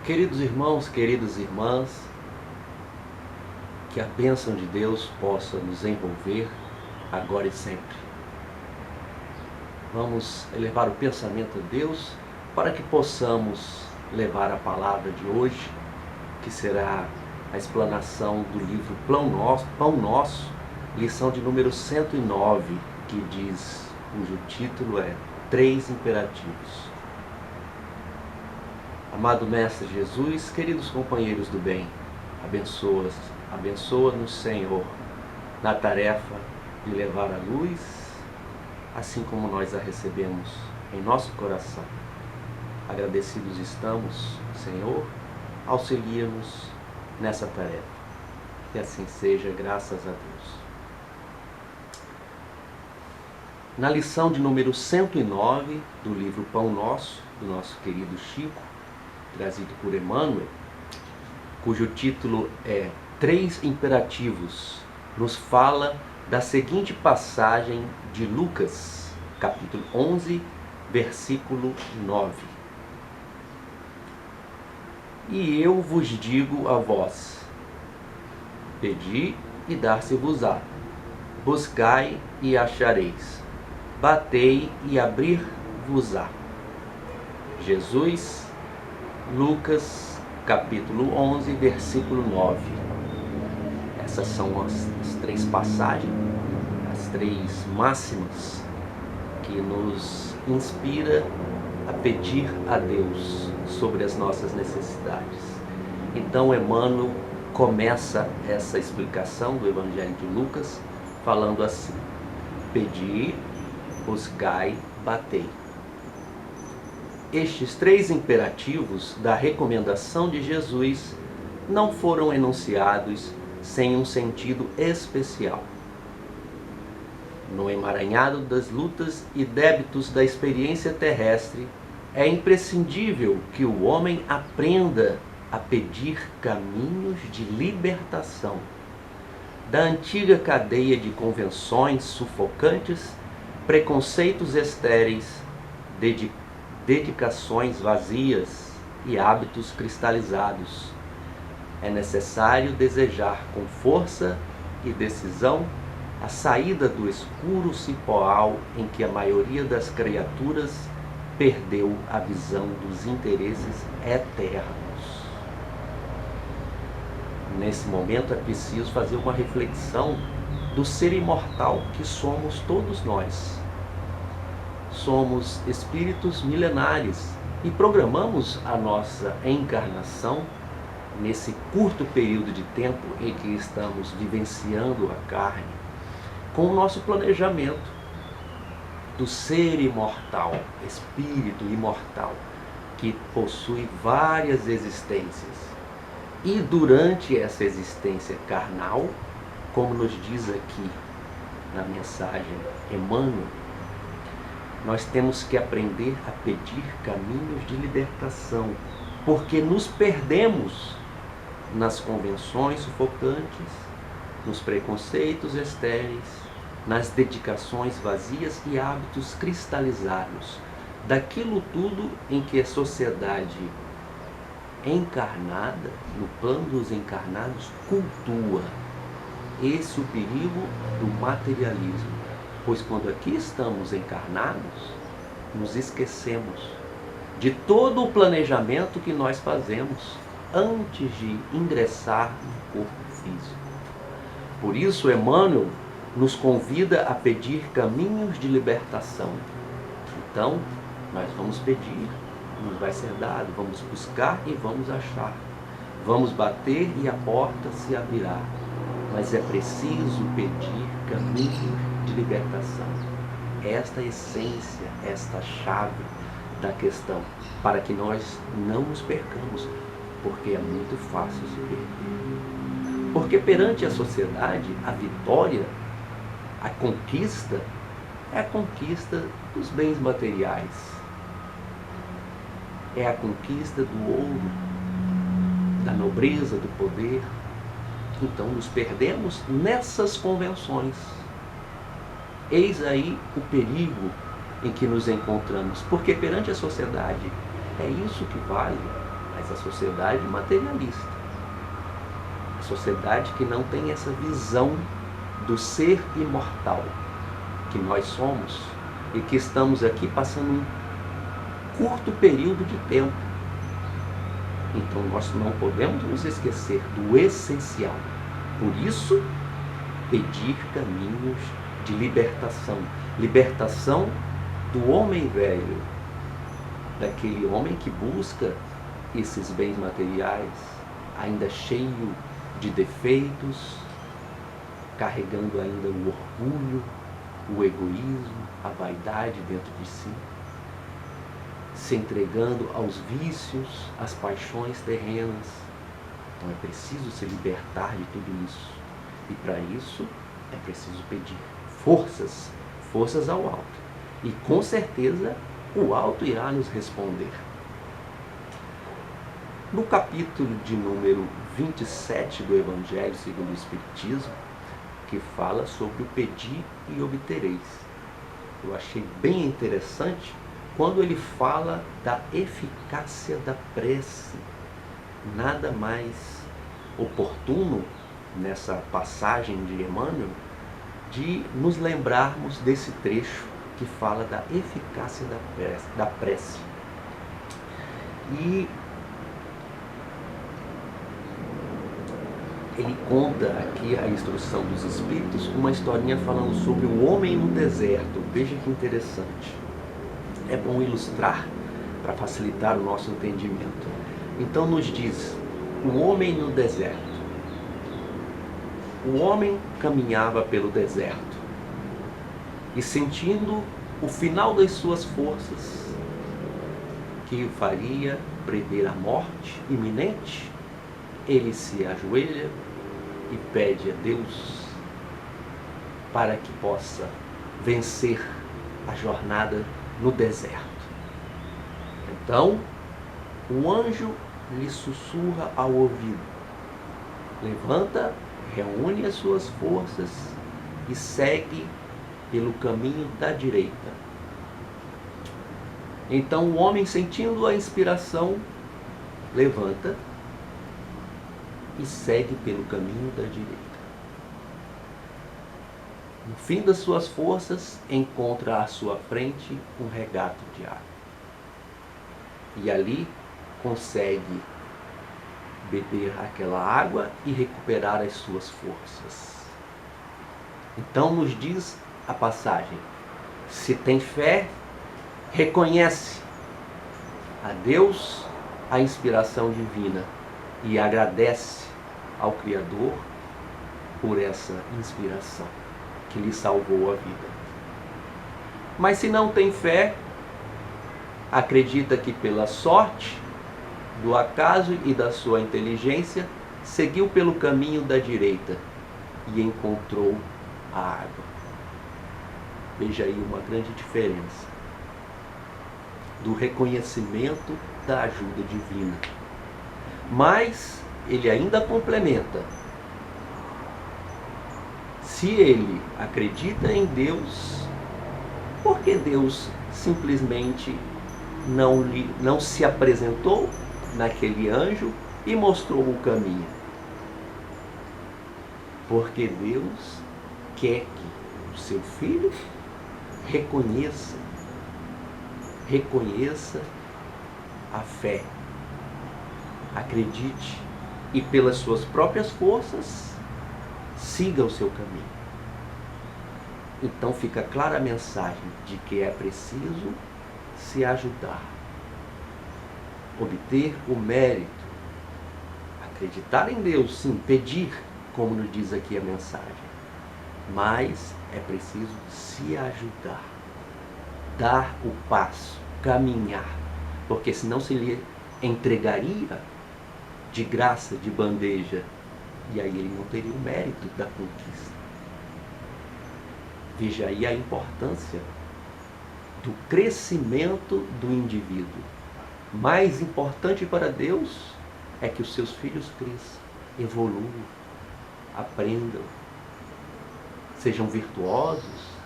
Queridos irmãos, queridas irmãs, que a bênção de Deus possa nos envolver agora e sempre. Vamos elevar o pensamento a Deus para que possamos levar a palavra de hoje, que será a explanação do livro Pão Nosso, lição de número 109, que diz, cujo título é 3 Imperativos. Amado Mestre Jesus, queridos companheiros do bem, abençoa-nos, Senhor, na tarefa de levar a luz, assim como nós a recebemos em nosso coração. Agradecidos estamos, Senhor, auxilia-nos nessa tarefa. Que assim seja, graças a Deus. Na lição de número 109 do livro Pão Nosso, do nosso querido Chico, trazido por Emmanuel, cujo título é 3 Imperativos, nos fala da seguinte passagem de Lucas, capítulo 11, versículo 9. E eu vos digo a vós, pedi e dar-se-vos-á, buscai e achareis, batei e abrir-vos-á. Jesus, Lucas, capítulo 11, versículo 9. Essas são as 3 passagens, as 3 máximas que nos inspira a pedir a Deus sobre as nossas necessidades. Então Emmanuel começa essa explicação do Evangelho de Lucas falando assim: pedi, buscai, batei. Estes 3 imperativos da recomendação de Jesus não foram enunciados sem um sentido especial. No emaranhado das lutas e débitos da experiência terrestre, é imprescindível que o homem aprenda a pedir caminhos de libertação da antiga cadeia de convenções sufocantes, preconceitos estéreis, dedicações vazias e hábitos cristalizados. É necessário desejar com força e decisão a saída do escuro cipoal em que a maioria das criaturas perdeu a visão dos interesses eternos. Nesse momento é preciso fazer uma reflexão do ser imortal que somos todos nós. Somos espíritos milenares e programamos a nossa encarnação nesse curto período de tempo em que estamos vivenciando a carne, com o nosso planejamento do ser imortal, espírito imortal, que possui várias existências. E durante essa existência carnal, como nos diz aqui na mensagem Emmanuel, nós temos que aprender a pedir caminhos de libertação, porque nos perdemos nas convenções sufocantes, nos preconceitos estéreis, nas dedicações vazias e hábitos cristalizados, daquilo tudo em que a sociedade encarnada, no plano dos encarnados, cultua. Esse é o perigo do materialismo. Pois quando aqui estamos encarnados, nos esquecemos de todo o planejamento que nós fazemos antes de ingressar no corpo físico. Por isso, Emmanuel nos convida a pedir caminhos de libertação. Então, nós vamos pedir, nos vai ser dado, vamos buscar e vamos achar. Vamos bater e a porta se abrirá. Mas é preciso pedir caminhos de libertação. Esta essência, esta chave da questão, para que nós não nos percamos, porque é muito fácil se perder. Porque perante a sociedade, a vitória, a conquista, é a conquista dos bens materiais. É a conquista do ouro, da nobreza, do poder. Então nos perdemos nessas convenções. Eis aí o perigo em que nos encontramos, porque perante a sociedade é isso que vale, as essa sociedade materialista, a sociedade que não tem essa visão do ser imortal que nós somos e que estamos aqui passando um curto período de tempo. Então nós não podemos nos esquecer do essencial. Por isso, pedir caminhos de libertação. Libertação do homem velho, daquele homem que busca esses bens materiais, ainda cheio de defeitos, carregando ainda o orgulho, o egoísmo, a vaidade dentro de si, se entregando aos vícios, às paixões terrenas. Então é preciso se libertar de tudo isso. E para isso é preciso pedir forças, forças ao alto. E com certeza o alto irá nos responder. No capítulo de número 27 do Evangelho segundo o Espiritismo, que fala sobre o pedir e obtereis, eu achei bem interessante quando ele fala da eficácia da prece. Nada mais oportuno nessa passagem de Emmanuel de nos lembrarmos desse trecho que fala da eficácia da prece. E ele conta aqui a instrução dos Espíritos, uma historinha falando sobre o homem no deserto. Veja que interessante. É bom ilustrar para facilitar o nosso entendimento. Então nos diz, o homem no deserto. O homem caminhava pelo deserto e sentindo o final das suas forças, que o faria prever a morte iminente, ele se ajoelha e pede a Deus para que possa vencer a jornada no deserto. Então, o anjo lhe sussurra ao ouvido: levanta, reúne as suas forças e segue pelo caminho da direita. Então o homem, sentindo a inspiração, levanta e segue pelo caminho da direita. No fim das suas forças, encontra à sua frente um regato de água. E ali consegue beber aquela água e recuperar as suas forças. Então nos diz a passagem: se tem fé, reconhece a Deus a inspiração divina e agradece ao Criador por essa inspiração que lhe salvou a vida. Mas se não tem fé, acredita que pela sorte, do acaso e da sua inteligência, seguiu pelo caminho da direita e encontrou a água. Veja aí uma grande diferença do reconhecimento da ajuda divina. Mas ele ainda complementa: se ele acredita em Deus, por que Deus simplesmente não se apresentou naquele anjo e mostrou o caminho? Porque Deus quer que o seu filho reconheça a fé, acredite e pelas suas próprias forças siga o seu caminho. Então fica clara a mensagem de que é preciso se ajudar, obter o mérito, acreditar em Deus, sim, pedir, como nos diz aqui a mensagem, mas é preciso se ajudar, dar o passo, caminhar, porque senão se lhe entregaria de graça, de bandeja, e aí ele não teria o mérito da conquista. Veja aí a importância do crescimento do indivíduo. Mais importante para Deus é que os seus filhos cresçam, evoluam, aprendam, sejam virtuosos.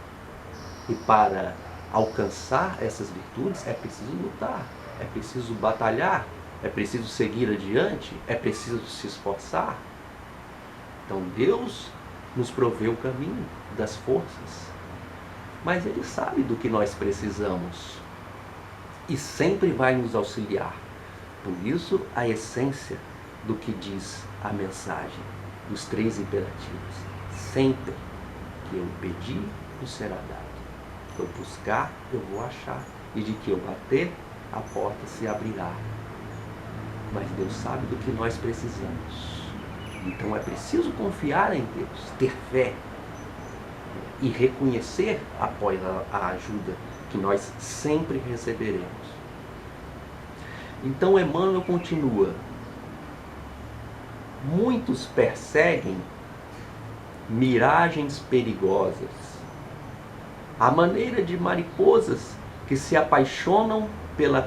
E para alcançar essas virtudes é preciso lutar, é preciso batalhar, É preciso seguir adiante? É preciso se esforçar? Então Deus nos provê o caminho das forças, mas Ele sabe do que nós precisamos e sempre vai nos auxiliar. Por isso, a essência do que diz a mensagem dos 3 imperativos: sempre que eu pedir, nos será dado. Que eu buscar, eu vou achar. E de que eu bater, a porta se abrirá. Mas Deus sabe do que nós precisamos. Então é preciso confiar em Deus, ter fé e reconhecer após a ajuda que nós sempre receberemos. Então Emmanuel continua: muitos perseguem miragens perigosas, à maneira de mariposas que se apaixonam pela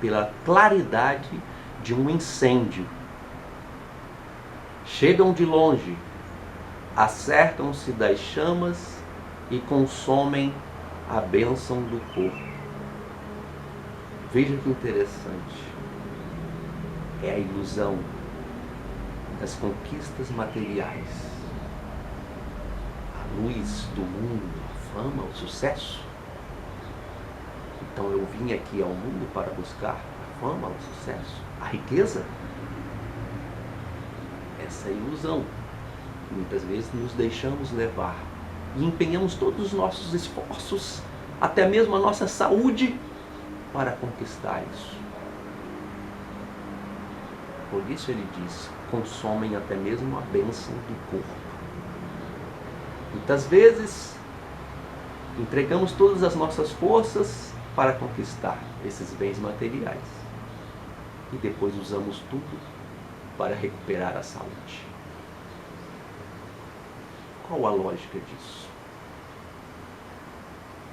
pela claridade de um incêndio. Chegam de longe, acercam-se das chamas e consomem a bênção do corpo. Veja que interessante. É a ilusão das conquistas materiais, a luz do mundo, a fama, o sucesso. Então eu vim aqui ao mundo para buscar a fama, o sucesso, a riqueza. Essa ilusão, muitas vezes nos deixamos levar e empenhamos todos os nossos esforços, até mesmo a nossa saúde, para conquistar isso. Por isso ele diz: consomem até mesmo a bênção do corpo. Muitas vezes entregamos todas as nossas forças para conquistar esses bens materiais e depois usamos tudo para recuperar a saúde. Qual a lógica disso?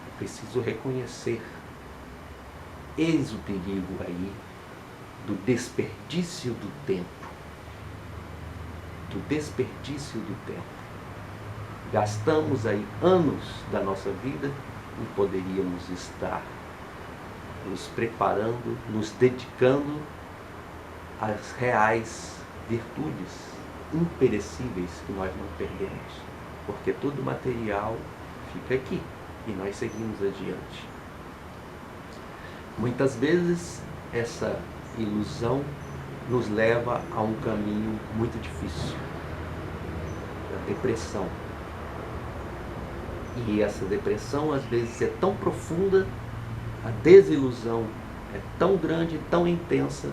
É preciso reconhecer. Eis o perigo aí do desperdício do tempo. Do desperdício do tempo. Gastamos aí anos da nossa vida e poderíamos estar nos preparando, nos dedicando às reais virtudes imperecíveis que nós não perdemos, porque tudo material fica aqui e nós seguimos adiante. Muitas vezes essa ilusão nos leva a um caminho muito difícil, a depressão. E essa depressão às vezes é tão profunda, a desilusão é tão grande, tão intensa,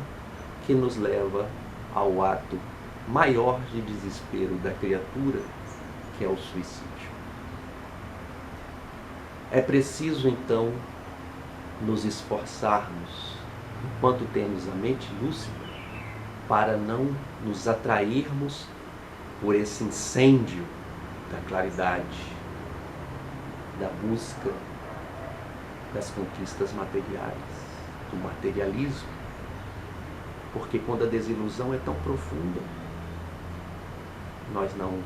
que nos leva ao ato maior de desespero da criatura, que é o suicídio. É preciso então nos esforçarmos, enquanto temos a mente lúcida, para não nos atrairmos por esse incêndio da claridade, da busca das conquistas materiais, do materialismo. Porque quando a desilusão é tão profunda, nós não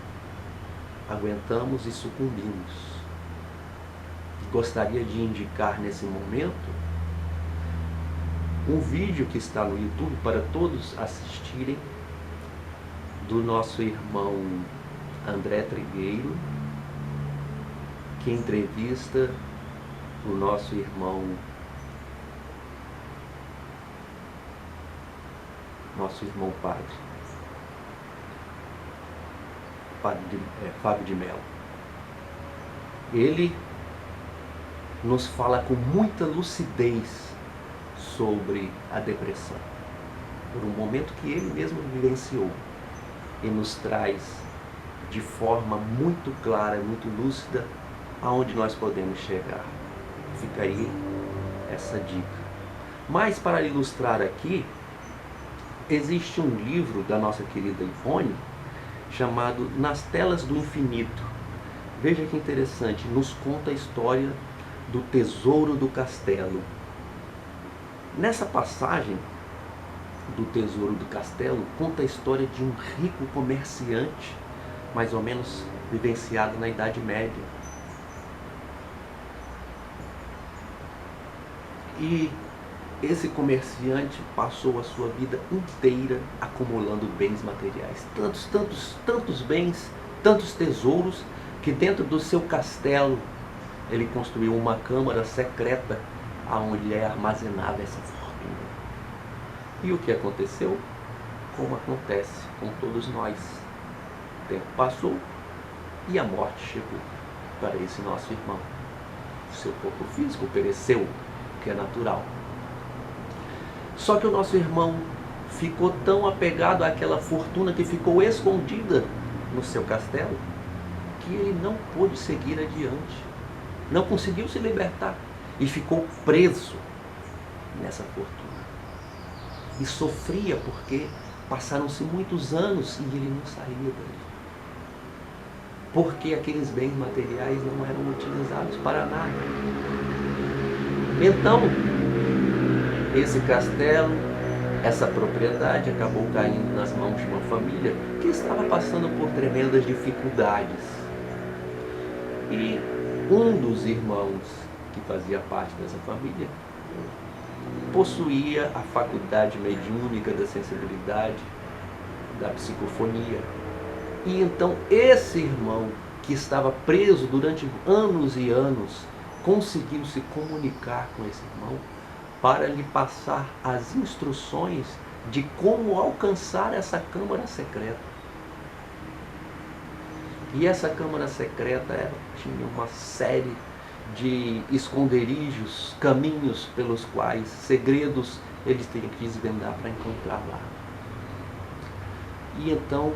aguentamos e sucumbimos. Gostaria de indicar nesse momento um vídeo que está no YouTube para todos assistirem, do nosso irmão André Trigueiro, que entrevista o nosso irmão padre Fábio de Mello. Ele nos fala com muita lucidez sobre a depressão, por um momento que ele mesmo vivenciou, e nos traz de forma muito clara, muito lúcida, aonde nós podemos chegar. Fica aí essa dica. Mas para ilustrar aqui, existe um livro da nossa querida Ivone, chamado Nas Telas do Infinito. Veja que interessante, nos conta a história do Tesouro do Castelo. Nessa passagem do Tesouro do Castelo, conta a história de um rico comerciante, mais ou menos vivenciado na Idade Média. E esse comerciante passou a sua vida inteira acumulando bens materiais. Tantos bens, tantos tesouros, que dentro do seu castelo ele construiu uma câmara secreta onde ele armazenava essa fortuna. E o que aconteceu? Como acontece com todos nós. O tempo passou e a morte chegou para esse nosso irmão. O seu corpo físico pereceu, o que é natural. Só que o nosso irmão ficou tão apegado àquela fortuna que ficou escondida no seu castelo, que ele não pôde seguir adiante, não conseguiu se libertar e ficou preso nessa fortuna. E sofria porque passaram-se muitos anos e ele não saía dali. Porque aqueles bens materiais não eram utilizados para nada. Então, esse castelo, essa propriedade acabou caindo nas mãos de uma família que estava passando por tremendas dificuldades. E um dos irmãos que fazia parte dessa família possuía a faculdade mediúnica da sensibilidade, da psicofonia. E então esse irmão, que estava preso durante anos e anos, conseguiu se comunicar com esse irmão para lhe passar as instruções de como alcançar essa câmara secreta. E essa câmara secreta tinha uma série de esconderijos, caminhos pelos quais, segredos, eles teriam que desvendar para encontrar lá. E então,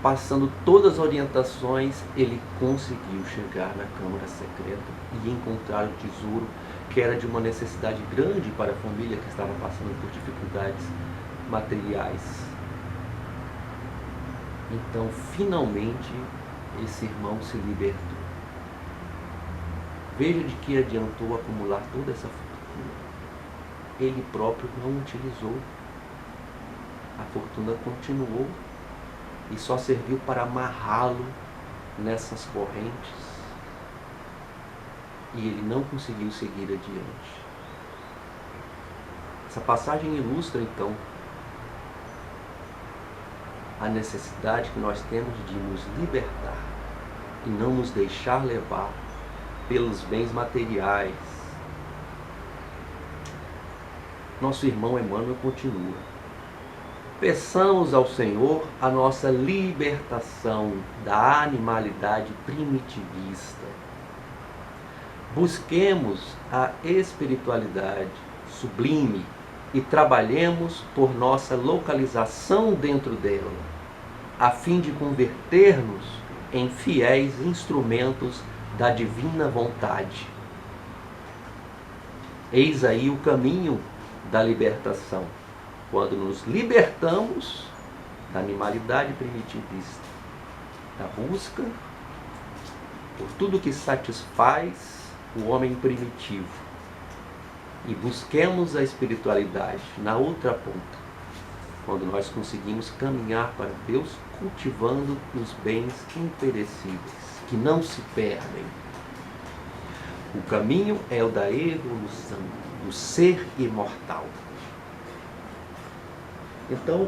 passando todas as orientações, ele conseguiu chegar na câmara secreta e encontrar o tesouro, que era de uma necessidade grande para a família que estava passando por dificuldades materiais. Então, finalmente, esse irmão se libertou. Veja de que adiantou acumular toda essa fortuna. Ele próprio não utilizou. A fortuna continuou e só serviu para amarrá-lo nessas correntes. E ele não conseguiu seguir adiante. Essa passagem ilustra, então, a necessidade que nós temos de nos libertar e não nos deixar levar pelos bens materiais. Nosso irmão Emmanuel continua: peçamos ao Senhor a nossa libertação da animalidade primitivista. Busquemos a espiritualidade sublime e trabalhemos por nossa localização dentro dela, a fim de converter-nos em fiéis instrumentos da divina vontade. Eis aí o caminho da libertação, quando nos libertamos da animalidade primitivista, da busca por tudo que satisfaz o homem primitivo, e busquemos a espiritualidade na outra ponta, quando nós conseguimos caminhar para Deus cultivando os bens imperecíveis, que não se perdem. O caminho é o da evolução, do ser imortal. Então,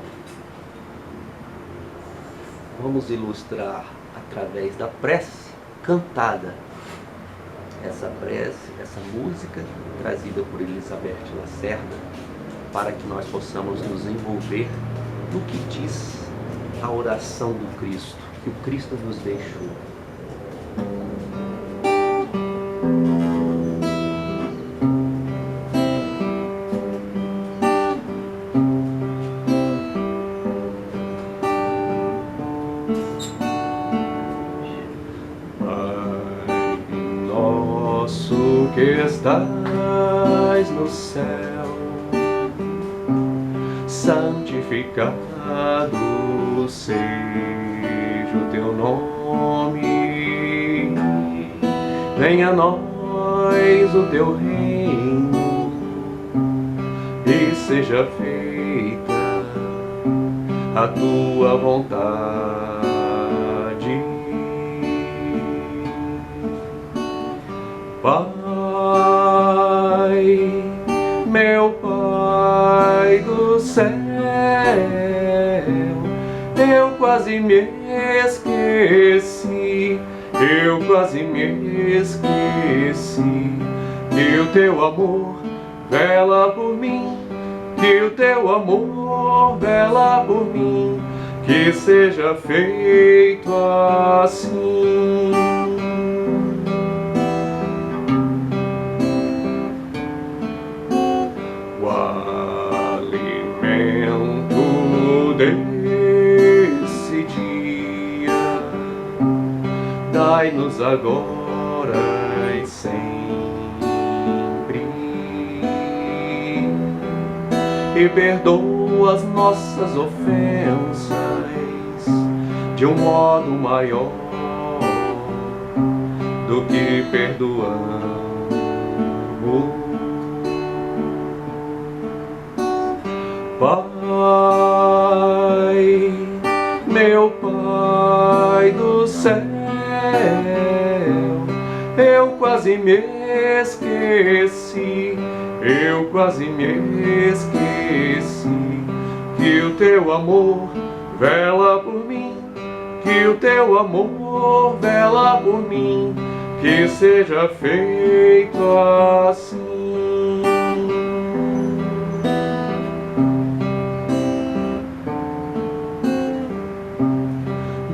vamos ilustrar através da prece cantada, essa prece, essa música trazida por Elizabeth Lacerda, para que nós possamos nos envolver no que diz a oração do Cristo, que o Cristo nos deixou. Que estás no céu, santificado seja o teu nome, venha a nós o teu reino e seja feita a tua vontade. Pai, meu Pai, do céu, eu quase me esqueci, eu quase me esqueci, que o teu amor vela por mim, que o teu amor vela por mim, que seja feito assim. O alimento desse dia, dai-nos agora e sempre, e perdoa as nossas ofensas de um modo maior do que perdoamos. Pai, meu Pai do céu, eu quase me esqueci, eu quase me esqueci, que o teu amor vela por mim, que o teu amor vela por mim, que seja feito assim.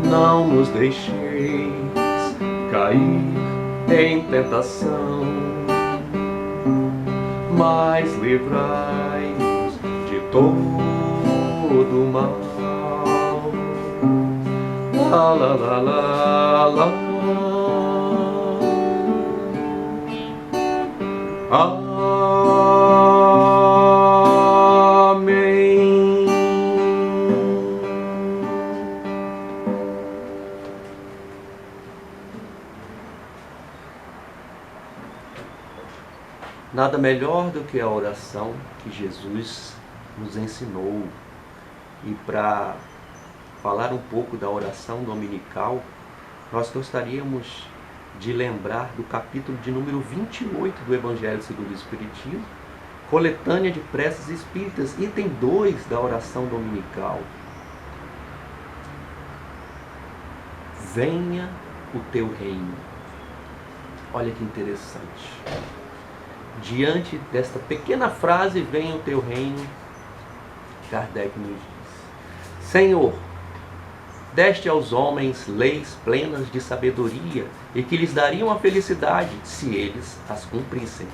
Não nos deixeis cair em tentação, mas livrai-nos de todo mal. La la la la la. Amém. Nada melhor do que a oração que Jesus nos ensinou. E para falar um pouco da oração dominical, nós gostaríamos de lembrar do capítulo de número 28 do Evangelho segundo o Espiritismo, coletânea de preces espíritas, item 2 da oração dominical. Venha o teu reino. Olha que interessante. Diante desta pequena frase, venha o teu reino, Kardec nos diz: Senhor, deste aos homens leis plenas de sabedoria e que lhes dariam a felicidade se eles as cumprissem.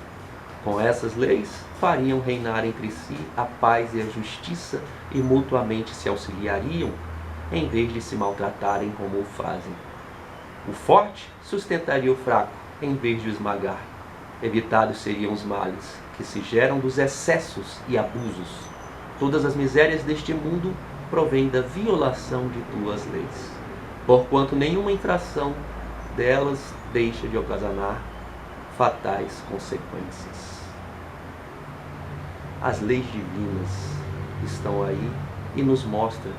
Com essas leis fariam reinar entre si a paz e a justiça e mutuamente se auxiliariam, em vez de se maltratarem como o fazem. O forte sustentaria o fraco, em vez de o esmagar. Evitados seriam os males que se geram dos excessos e abusos. Todas as misérias deste mundo provêm da violação de tuas leis, porquanto nenhuma infração delas deixa de ocasionar fatais consequências. As leis divinas estão aí e nos mostram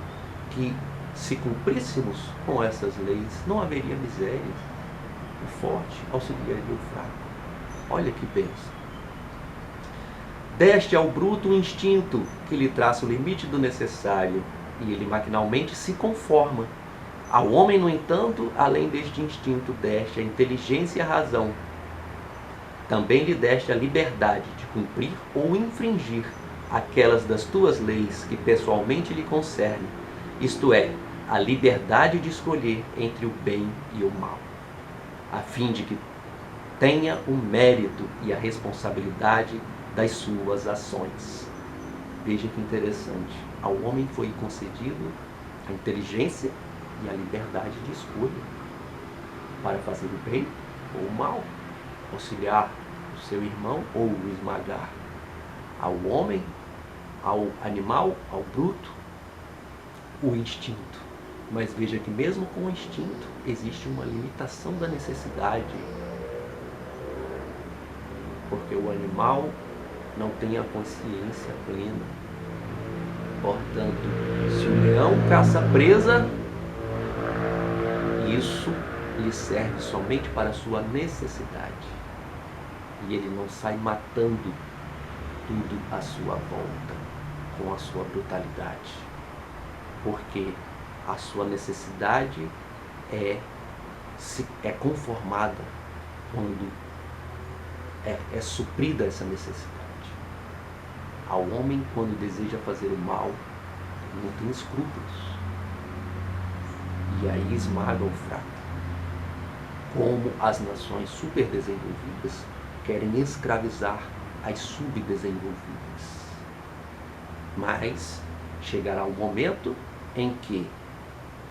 que, se cumpríssemos com essas leis, não haveria miséria. O forte auxiliaria o fraco. Olha que bênção. Deste ao bruto um instinto que lhe traça o limite do necessário, e ele maquinalmente se conforma. Ao homem, no entanto, além deste instinto, deste a inteligência e a razão. Também lhe deste a liberdade de cumprir ou infringir aquelas das tuas leis que pessoalmente lhe concernem, isto é, a liberdade de escolher entre o bem e o mal, a fim de que tenha o mérito e a responsabilidade das suas ações. Veja que interessante. Ao homem foi concedido a inteligência e a liberdade de escolha para fazer o bem ou o mal, auxiliar o seu irmão ou o esmagar. Ao homem, ao animal, ao bruto, o instinto. Mas veja que mesmo com o instinto existe uma limitação da necessidade, porque o animal não tem a consciência plena. Portanto, se o leão caça a presa, isso lhe serve somente para a sua necessidade. E ele não sai matando tudo à sua volta. com a sua brutalidade, porque a sua necessidade é conformada quando é suprida essa necessidade. Ao homem, quando deseja fazer o mal, não tem escrúpulos, e aí esmaga o fraco. Como as nações superdesenvolvidas querem escravizar as subdesenvolvidas. Mas chegará o momento em que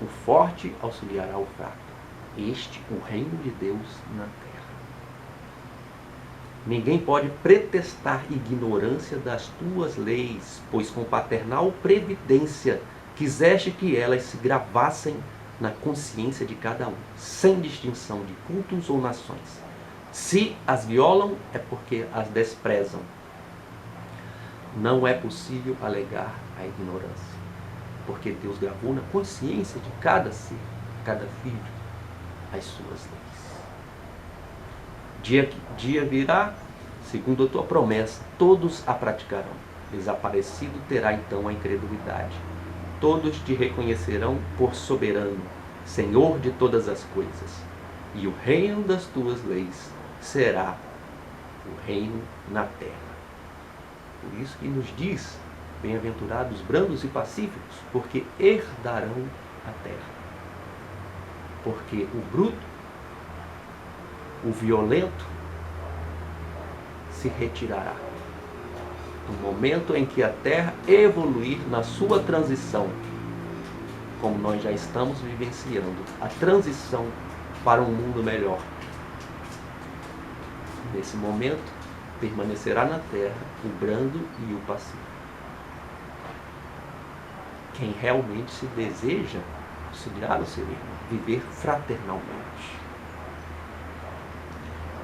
o forte auxiliará o fraco. Este o reino de Deus na terra. Ninguém pode pretextar ignorância das tuas leis, pois com paternal previdência quiseste que elas se gravassem na consciência de cada um, sem distinção de cultos ou nações. Se as violam, é porque as desprezam. Não é possível alegar a ignorância, porque Deus gravou na consciência de cada ser, cada filho, as suas leis. Dia virá, segundo a tua promessa, todos a praticarão. Desaparecido terá então a incredulidade. Todos te reconhecerão por soberano, Senhor de todas as coisas, e o reino das tuas leis será o reino na terra. Por isso que nos diz, bem-aventurados brandos e pacíficos, porque herdarão a terra. Porque o bruto, o violento, se retirará. No momento em que a terra evoluir na sua transição, como nós já estamos vivenciando, a transição para um mundo melhor. Nesse momento, permanecerá na terra o brando e o pacífico. Quem realmente se deseja auxiliar o seu irmão, viver fraternalmente.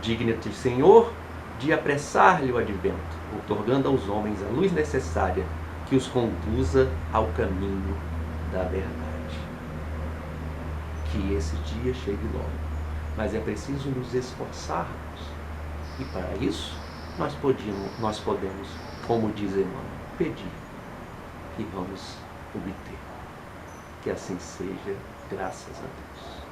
Digna-te, Senhor, de apressar-lhe o advento, outorgando aos homens a luz necessária que os conduza ao caminho da verdade. Que esse dia chegue logo, mas é preciso nos esforçarmos, e para isso nós podemos, como diz Emmanuel, pedir e vamos obter. Que assim seja, graças a Deus.